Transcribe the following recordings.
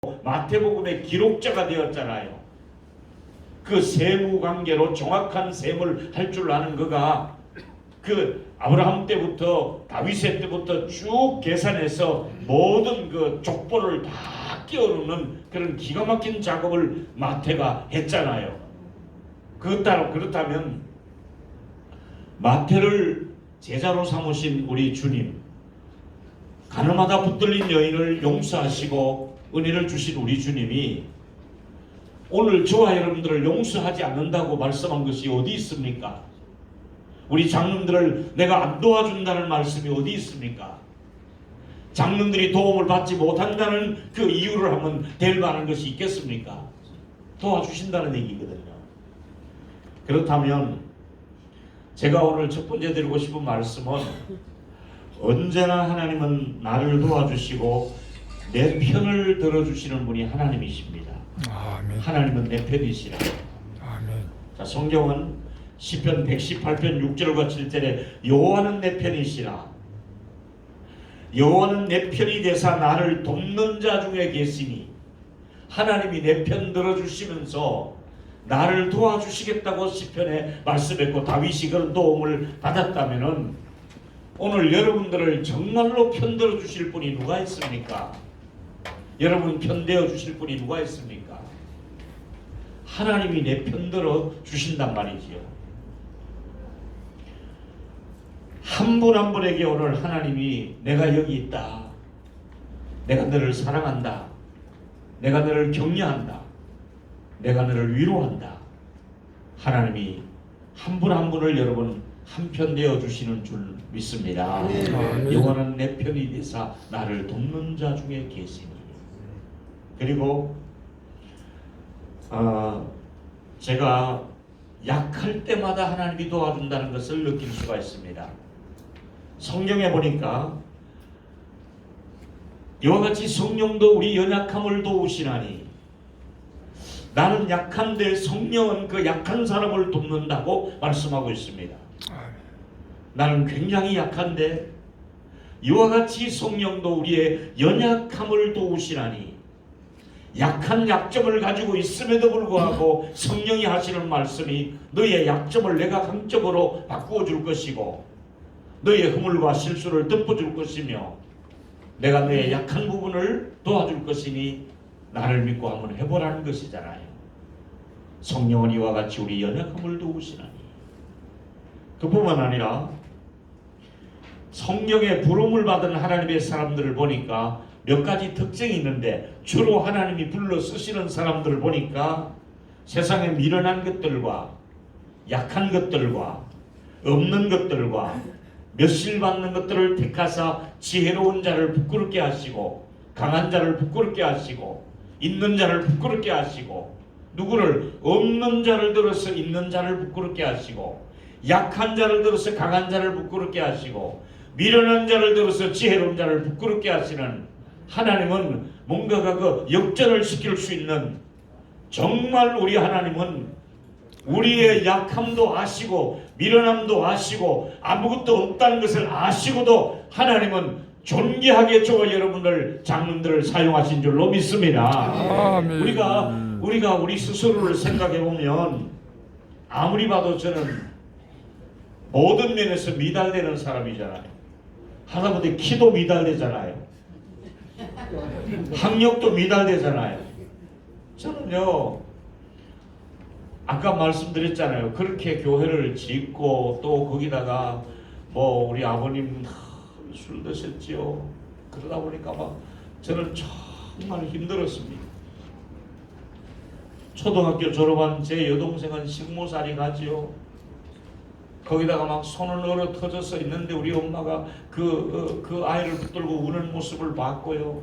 마태복음의 기록자가 되었잖아요. 그 세무 관계로 정확한 셈을 할 줄 아는 그가 그 아브라함 때부터 다윗의 때부터 쭉 계산해서 모든 그 족보를 다 끼워놓는 그런 기가 막힌 작업을 마태가 했잖아요. 그렇다면 마태를 제자로 삼으신 우리 주님, 가늠하다 붙들린 여인을 용서하시고 은혜를 주신 우리 주님이 오늘 저와 여러분들을 용서하지 않는다고 말씀한 것이 어디 있습니까? 우리 장로들을 내가 안 도와준다는 말씀이 어디 있습니까? 장로들이 도움을 받지 못한다는 그 이유를 하면 될 만한 것이 있겠습니까? 도와주신다는 얘기거든요. 그렇다면 제가 오늘 첫 번째 드리고 싶은 말씀은 언제나 하나님은 나를 도와주시고 내 편을 들어주시는 분이 하나님이십니다. 아멘. 하나님은 내 편이시라. 아멘. 자, 성경은 시편 118편 6절과 7절에 여호와는 내 편이시라. 여호와는 내 편이 되사 나를 돕는 자 중에 계시니, 하나님이 내 편 들어주시면서 나를 도와주시겠다고 시편에 말씀했고 다윗이 그런 도움을 받았다면은 오늘 여러분들을 정말로 편들어 주실 분이 누가 있습니까? 여러분 편되어 주실 분이 누가 있습니까? 하나님이 내 편들어 주신단 말이지요. 한 분 한 분에게 오늘 하나님이 내가 여기 있다, 내가 너를 사랑한다, 내가 너를 격려한다, 내가 너를 위로한다, 하나님이 한 분 한 분을 여러분 한편 되어 주시는 줄 믿습니다. 영원한 내 편이 되사 나를 돕는 자 중에 계시니. 그리고 제가 약할 때마다 하나님이 도와준다는 것을 느낄 수가 있습니다. 성경에 보니까 이와 같이 성령도 우리 연약함을 도우시나니, 나는 약한데 성령은 그 약한 사람을 돕는다고 말씀하고 있습니다. 나는 굉장히 약한데 이와 같이 성령도 우리의 연약함을 도우시나니, 약한 약점을 가지고 있음에도 불구하고 성령이 하시는 말씀이 너의 약점을 내가 강점으로 바꾸어 줄 것이고 너의 허물과 실수를 덮어줄 것이며 내가 너의 약한 부분을 도와줄 것이니 나를 믿고 한번 해보라는 것이잖아요. 성령은 이와 같이 우리 연약함을 도우시나니. 그뿐만 아니라 성령의 부름을 받은 하나님의 사람들을 보니까 몇 가지 특징이 있는데, 주로 하나님이 불러 쓰시는 사람들을 보니까 세상에 미련한 것들과 약한 것들과 없는 것들과 멸실받는 것들을 택하사 지혜로운 자를 부끄럽게 하시고 강한 자를 부끄럽게 하시고 있는 자를 부끄럽게 하시고, 누구를 없는 자를 들어서 있는 자를 부끄럽게 하시고 약한 자를 들어서 강한 자를 부끄럽게 하시고 미련한 자를 들어서 지혜로운 자를 부끄럽게 하시는 하나님은 뭔가가 그 역전을 시킬 수 있는, 정말 우리 하나님은 우리의 약함도 아시고 미련함도 아시고 아무것도 없다는 것을 아시고도 하나님은 존귀하게 저와 여러분들 장로들을 사용하신 줄로 믿습니다. 아멘. 우리가 우리 스스로를 생각해 보면 아무리 봐도 저는 모든 면에서 미달되는 사람이잖아요. 하다못해 키도 미달되잖아요. 학력도 미달되잖아요. 저는요, 아까 말씀드렸잖아요. 그렇게 교회를 짓고 또 거기다가 뭐 우리 아버님 술 드셨지요. 그러다 보니까 막 저는 정말 힘들었습니다. 초등학교 졸업한 제 여동생은 식모살이 가지요. 거기다가 막 손을 얼어 터져서 있는데 우리 엄마가 그 아이를 붙들고 우는 모습을 봤고요.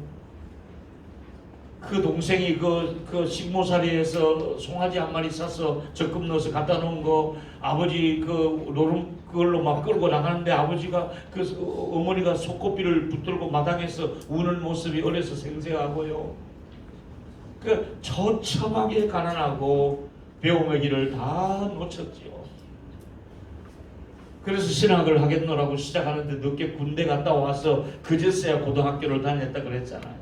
그 동생이 그 식모살이에서 송아지 한 마리 사서 적금 넣어서 갖다 놓은 거 아버지 그 노름 그걸로 막 끌고 나가는데 아버지가 어머니가 속고삐를 붙들고 마당에서 우는 모습이 어려서 생생하고요. 그 처참하게 가난하고 배움의 길을 다 놓쳤지요. 그래서 신학을 하겠노라고 시작하는데 늦게 군대 갔다 와서 그제서야 고등학교를 다녔다 그랬잖아요.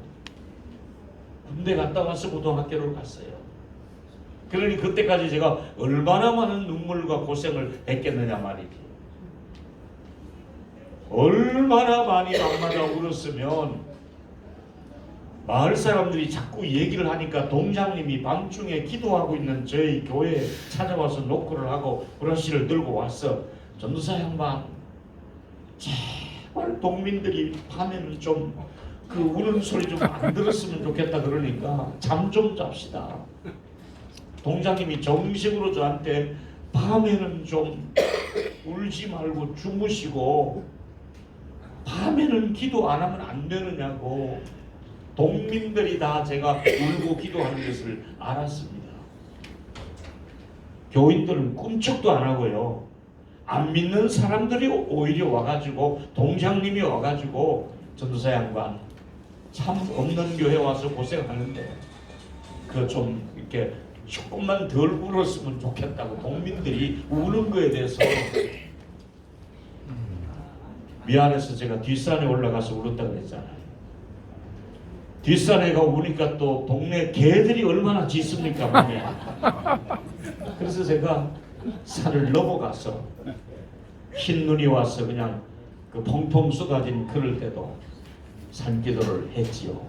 군대 갔다 와서 고등학교를 갔어요. 그러니 그때까지 제가 얼마나 많은 눈물과 고생을 했겠느냐 말이지. 얼마나 많이 밤마다 울었으면 마을 사람들이 자꾸 얘기를 하니까 동장님이 밤중에 기도하고 있는 저희 교회에 찾아와서 노크를 하고 브러쉬를 들고 왔어. 전도사 양반, 제발 동민들이 밤에는 좀 그 우는 소리 좀 안 들었으면 좋겠다. 그러니까 잠 좀 잡시다. 동장님이 정식으로 저한테 밤에는 좀 울지 말고 주무시고 밤에는 기도 안 하면 안 되느냐고. 동민들이 다 제가 울고 기도하는 것을 알았습니다. 교인들은 꿈쩍도 안 하고요. 안 믿는 사람들이 오히려 와가지고 동장님이 와가지고 전도사 양반 참 없는 교회 와서 고생하는데 그 좀 이렇게 조금만 덜 울었으면 좋겠다고 동민들이 우는 거에 대해서 미안해서 제가 뒷산에 올라가서 울었다고 그랬잖아요. 뒷산에 가 우니까 또 동네 개들이 얼마나 짖습니까 밤에. 그래서 제가 산을 넘어가서 흰 눈이 와서 그냥 그 펑펑 쏟아진 그럴 때도 산기도를 했지요.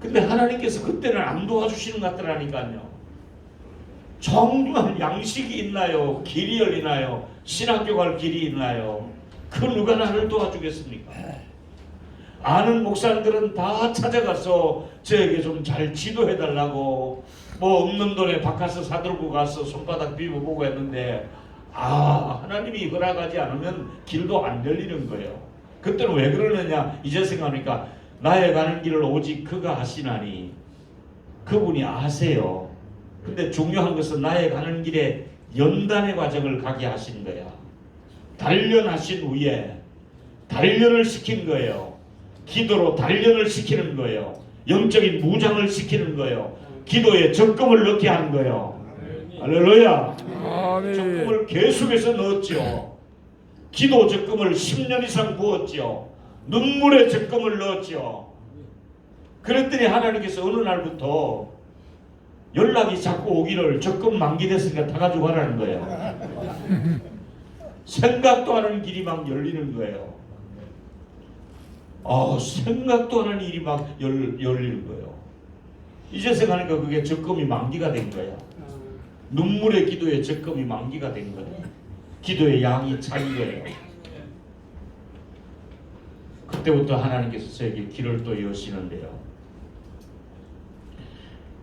근데 하나님께서 그때는 안 도와주시는 것 같더라니까요. 정말 양식이 있나요? 길이 열리나요? 신학교 갈 길이 있나요? 그 누가 나를 도와주겠습니까? 아는 목사님들은 다 찾아가서 저에게 좀 잘 지도해달라고 뭐 없는 돈에 바카스 사들고 가서 손바닥 비벼보고 했는데 하나님이 허락하지 않으면 길도 안 열리는 거예요. 그때는 왜 그러느냐 이제 생각하니까 나의 가는 길을 오직 그가 하시나니 그분이 아세요. 근데 중요한 것은 나의 가는 길에 연단의 과정을 가게 하신 거야. 단련하신 후에 단련을 시킨 거예요. 기도로 단련을 시키는 거예요. 영적인 무장을 시키는 거예요. 기도에 적금을 넣게 하는 거예요. 할렐루야. 적금을 계속해서 넣었죠. 기도 적금을 10년 이상 부었죠. 눈물의 적금을 넣었죠. 그랬더니 하나님께서 어느 날부터 연락이 자꾸 오기를 적금 만기됐으니까 다 가지고 가라는 거예요. 생각도 하는 길이 막 열리는 거예요. 생각도 하는 일이 막 열리는 거예요. 이제 생각하니까 그게 적금이 만기가 된 거야. 눈물의 기도에 적금이 만기가 된 거예요. 기도의 양이 차인 거예요. 그때부터 하나님께서 저에게 길을 또 여시는데요.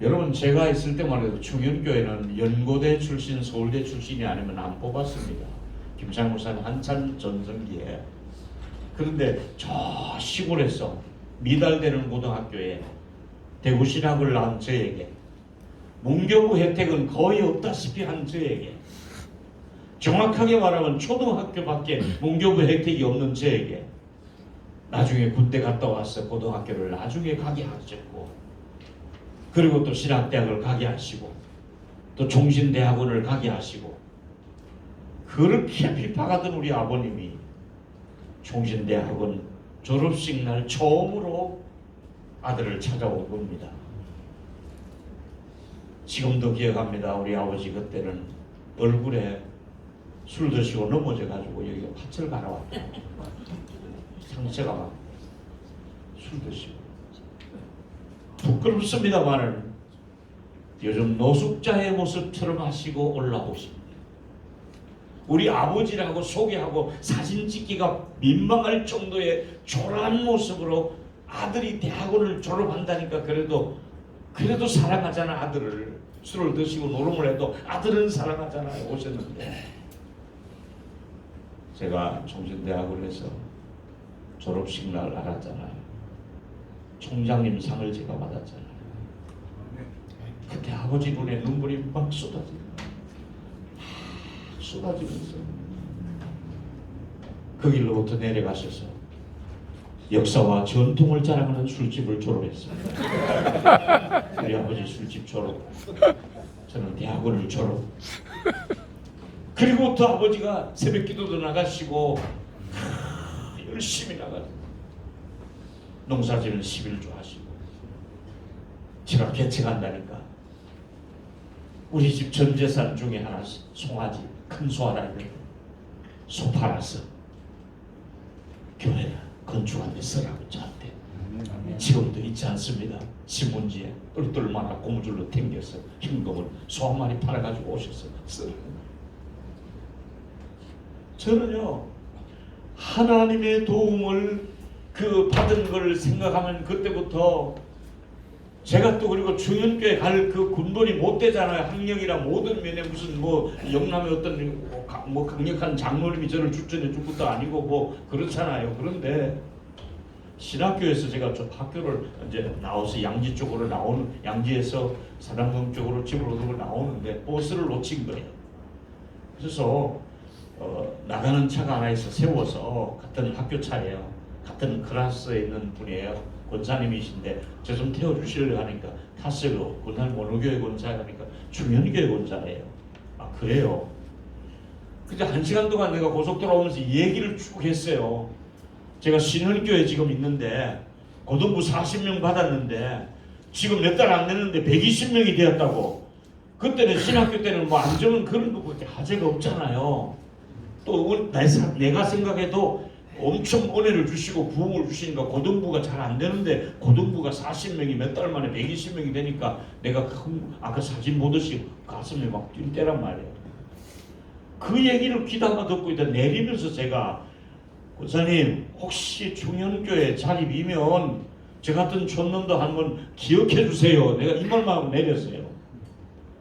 여러분 제가 있을 때만 해도 충현교회는 연고대 출신, 서울대 출신이 아니면 안 뽑았습니다. 김창 목사님 한참 전성기에. 그런데 저 시골에서 미달되는 고등학교에 대구신학을 낳은 저에게 문교부 혜택은 거의 없다시피 한 저에게 정확하게 말하면 초등학교밖에 문교부 혜택이 없는 저에게 나중에 군대 갔다 와서 고등학교를 나중에 가게 하셨고 그리고 또 신학대학을 가게 하시고 또 종신대학원을 가게 하시고 그렇게 핍박하던 우리 아버님이 종신대학원 졸업식 날 처음으로 아들을 찾아온 겁니다. 지금도 기억합니다. 우리 아버지 그때는 얼굴에 술 드시고 넘어져가지고 여기가 팥을 갈아왔다. 상처가 막 술 드시고 부끄럽습니다만은 요즘 노숙자의 모습처럼 하시고 올라오십니다. 우리 아버지라고 소개하고 사진 찍기가 민망할 정도의 초라한 모습으로 아들이 대학원을 졸업한다니까 그래도 사랑하잖아. 아들을 술을 드시고 노름을 해도 아들은 사랑하잖아요. 오셨는데 제가 종신대학원에서 졸업식 날 알았잖아요. 총장님 상을 제가 받았잖아요. 그때 아버지 눈에 눈물이 막 쏟아지면서 그 길로부터 내려가셔서 역사와 전통을 자랑하는 술집을 졸업했어요. 우리 아버지 술집 졸업, 저는 대학원을 졸업. 그리고부터 아버지가 새벽기도도 나가시고 열심히 나가서 농사지는 11조 하시고 제가 개척한다니까. 우리 집 전 재산 중에 하나 송아지 큰 소 하나 있는데 소 팔아서 교회 건축한 데 쓰라고 저한테. 지금도 있지 않습니다. 신문지에 똘똘만한 고무줄로 당겨서 현금을 소 한 마리 팔아가지고 오셔서 쓰라고. 저는요 하나님의 도움을 받은 걸 생각하면 그때부터 제가 또 그리고 중현교회 갈 그 군번이 못 되잖아요. 학력이나 모든 면에 무슨 영남의 어떤 강력한 장로님이 저를 추천해 준 것도 아니고 그렇잖아요. 그런데 신학교에서 제가 좀 학교를 이제 나와서 양지 쪽으로 양지에서 사당동 쪽으로 집으로 나오는데 버스를 놓친 거예요. 그래서 나가는 차가 하나 있어 세워서 같은 학교 차예요. 같은 클래스에 있는 분이에요. 권사님이신데 저 좀 태워주시려고 하니까 탔어요. 권사님 어느 교회 권사야 하니까 중현교회 권사예요. 아 그래요? 근데 1시간 동안 내가 고속도로 오면서 얘기를 쭉 했어요. 제가 신현교회 지금 있는데 고등부 40명 받았는데 지금 몇 달 안 되는데 120명이 되었다고. 그때는 신학교 때는 안정은 그런 거밖에 하재가 없잖아요. 또 내가 생각해도 엄청 은혜를 주시고 부흥을 주시니까 고등부가 잘 안 되는데 고등부가 40명이 몇 달 만에 120명이 되니까 내가 아까 사진 보듯이 가슴이 막 뛸 때란 말이에요. 그 얘기를 귀담아 듣고 있다 내리면서 제가 권사님 혹시 중현교회 자립이면 저 같은 촌놈도 한번 기억해 주세요. 내가 이 말만 하고 내렸어요.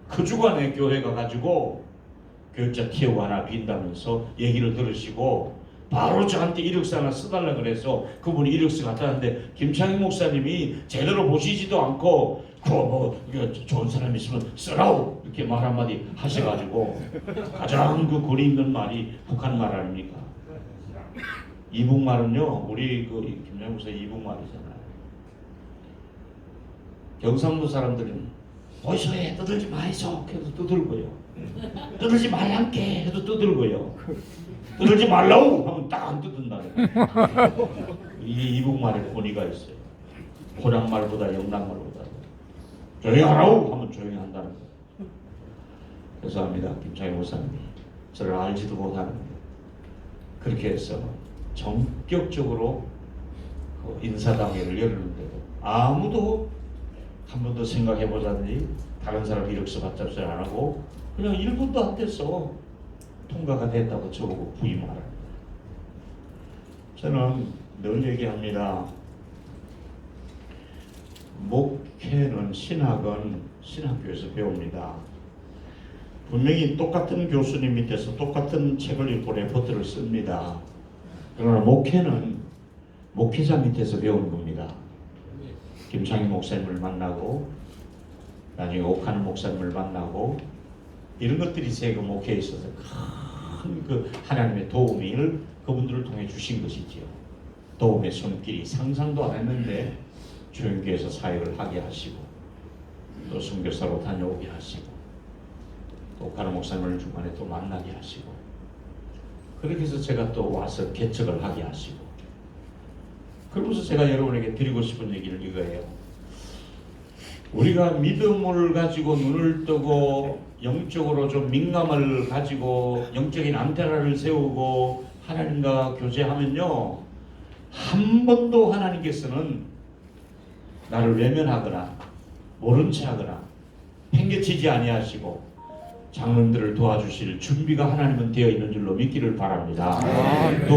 그 주간에 교회가 가지고 교육자 티어 하나 빈다면서 얘기를 들으시고 바로 저한테 이력서 하나 써달라 그래서 그분이 이력서 갖다 놨는데 김창희 목사님이 제대로 보시지도 않고 좋은 사람 있으면 쓰라고 이렇게 말 한마디 하셔가지고 가장 권위 있는 말이 북한 말 아닙니까? 이북말은요 우리 김창희 목사 이북말이잖아요. 경상도 사람들은 어디서 해 떠들지 마이소 해도 떠들고요. 떠들지 말란게 해도 떠들고요. 떠들지 말라고 하면 딱 안 떠든다는 거예요. 이 이북말에 권위가 있어요. 호랑말보다 영남말보다 조용히 하라고 하면 조용히 한다는 거예요. 죄송합니다. 김창희 목사님이 저를 알지도 못하는 그렇게 해서 전격적으로 인사당회를 열었는데도 아무도 한 번도 생각해보자니 다른 사람 이력서 받잡지 안 하고 그냥 1분도 안 됐어. 통과가 됐다고 저보고 부임하라. 저는 늘 얘기합니다. 목회는 신학은 신학교에서 배웁니다. 분명히 똑같은 교수님 밑에서 똑같은 책을 읽고 레포트를 씁니다. 그러나 목회는 목회자 밑에서 배우는 겁니다. 김창희 목사님을 만나고 나중에 옥하는 목사님을 만나고 이런 것들이 제가 목회에 있어서 큰 하나님의 도움을 그분들을 통해 주신 것이지요. 도움의 손길이 상상도 안 했는데 주연교회에서 사역을 하게 하시고 또 선교사로 다녀오게 하시고 또 옥하는 목사님을 중간에 또 만나게 하시고 그렇게 해서 제가 또 와서 개척을 하게 하시고 그러면서 제가 여러분에게 드리고 싶은 얘기는 이거예요. 우리가 믿음을 가지고 눈을 뜨고 영적으로 좀 민감을 가지고 영적인 안테나를 세우고 하나님과 교제하면요 한 번도 하나님께서는 나를 외면하거나 모른 채 하거나 팽개치지 아니하시고 장로님들을 도와주실 준비가 하나님은 되어 있는 줄로 믿기를 바랍니다.